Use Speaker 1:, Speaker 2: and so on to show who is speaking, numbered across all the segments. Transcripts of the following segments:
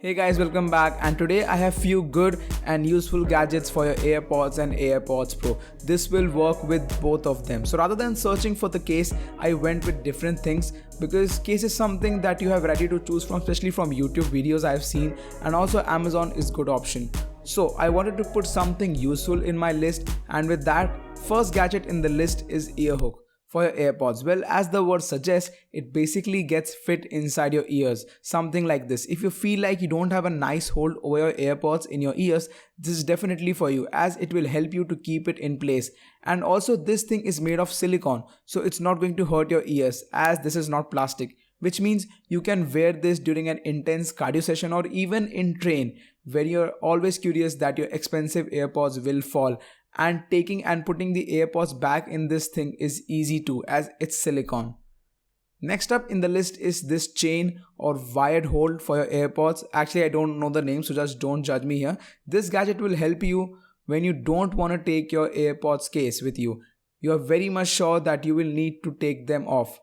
Speaker 1: Hey guys, welcome back, and today I have few good and useful gadgets for your AirPods and AirPods Pro. This will work with both of them. So rather than searching for the case, I went with different things because case is something that you have ready to choose from, especially from YouTube videos I have seen, and also Amazon is good option. So I wanted to put something useful in my list, and with that, first gadget in the list is ear hook for your AirPods. Well, as the word suggests, it basically gets fit inside your ears, something like this. If you feel like you don't have a nice hold over your AirPods in your ears, this is definitely for you, as it will help you to keep it in place. And also this thing is made of silicone, so it's not going to hurt your ears, as this is not plastic, which means you can wear this during an intense cardio session or even in train where you're always curious that your expensive AirPods will fall, and taking and putting the AirPods back in this thing is easy too, as it's silicone. Next up in the list is this chain or wired hold for your AirPods. Actually, I don't know the name, so just don't judge me here. This gadget will help you when you don't want to take your AirPods case with you. You are very much sure that you will need to take them off.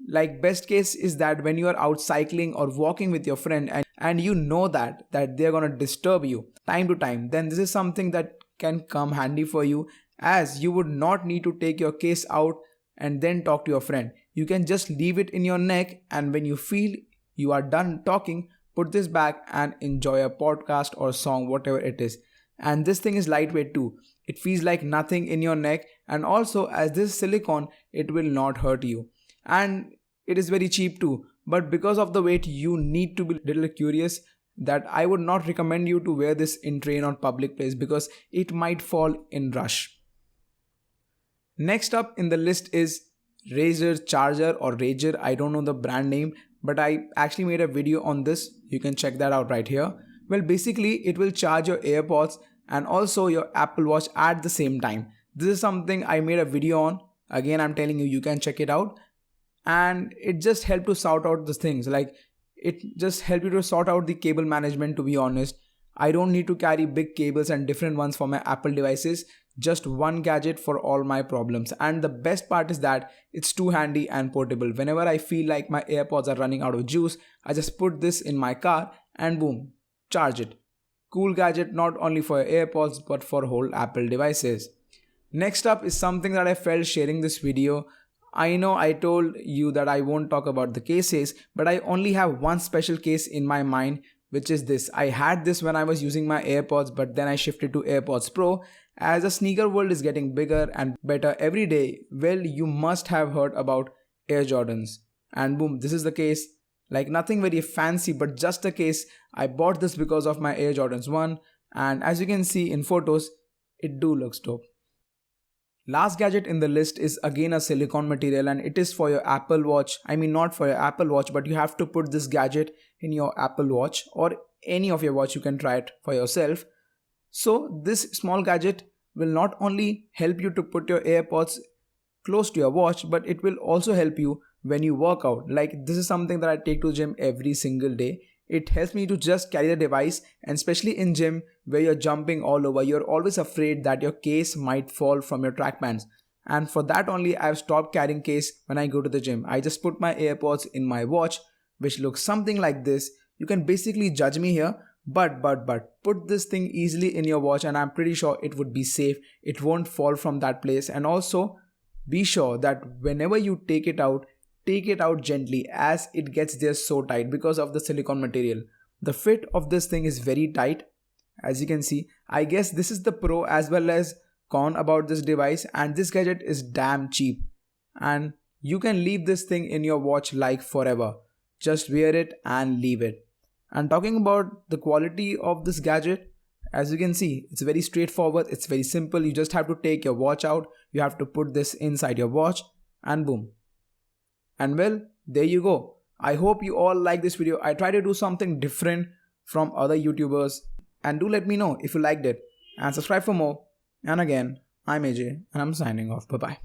Speaker 1: Like, best case is that when you are out cycling or walking with your friend and you know that they're gonna disturb you time to time, then this is something that can come handy for you, as you would not need to take your case out and then talk to your friend. You can just leave it in your neck, and when you feel you are done talking, put this back and enjoy a podcast or song, whatever it is. And this thing is lightweight too. It feels like nothing in your neck, and also as this is silicone, it will not hurt you. And it is very cheap too, but because of the weight, you need to be a little curious that I would not recommend you to wear this in train or public place because it might fall in rush. Next up in the list is Razer charger or Razer. I don't know the brand name, but I actually made a video on this. You can check that out right here. Well, basically it will charge your AirPods and also your Apple Watch at the same time. This is something I made a video on. Again, I'm telling you can check it out. And it just helped to sort out the things, like it just helped you to sort out the cable management. To be honest, I don't need to carry big cables and different ones for my Apple devices, just one gadget for all my problems. And the best part is that it's too handy and portable. Whenever I feel like my AirPods are running out of juice, I just put this in my car and boom, charge it. Cool gadget, not only for AirPods but for whole Apple devices. Next up is something that I felt sharing this video. I know I told you that I won't talk about the cases, but I only have one special case in my mind, which is this. I had this when I was using my AirPods, but then I shifted to AirPods Pro. As the sneaker world is getting bigger and better every day, well, you must have heard about Air Jordans. And boom, this is the case. Like, nothing very fancy, but just a case. I bought this because of my Air Jordans 1, and as you can see in photos, it do looks dope. Last gadget in the list is again a silicone material, and it is for your Apple Watch. I mean, not for your Apple Watch, but you have to put this gadget in your Apple Watch or any of your watch. You can try it for yourself. So this small gadget will not only help you to put your AirPods close to your watch, but it will also help you when you work out. Like, this is something that I take to gym every single day. It helps me to just carry the device, and especially in gym where you're jumping all over, you're always afraid that your case might fall from your track pants. And for that only, I've stopped carrying case when I go to the gym. I just put my AirPods in my watch, which looks something like this. You can basically judge me here, but put this thing easily in your watch and I'm pretty sure it would be safe. It won't fall from that place. And also be sure that whenever you take it out gently, as it gets there so tight because of the silicone material. The fit of this thing is very tight, as you can see. I guess this is the pro as well as con about this device, and this gadget is damn cheap. And you can leave this thing in your watch like forever. Just wear it and leave it. And talking about the quality of this gadget, as you can see, it's very straightforward, it's very simple. You just have to take your watch out, you have to put this inside your watch, and boom. And well, there you go. I hope you all like this video. I try to do something different from other YouTubers, and do let me know if you liked it, and subscribe for more. And again, I'm AJ and I'm signing off. Bye bye.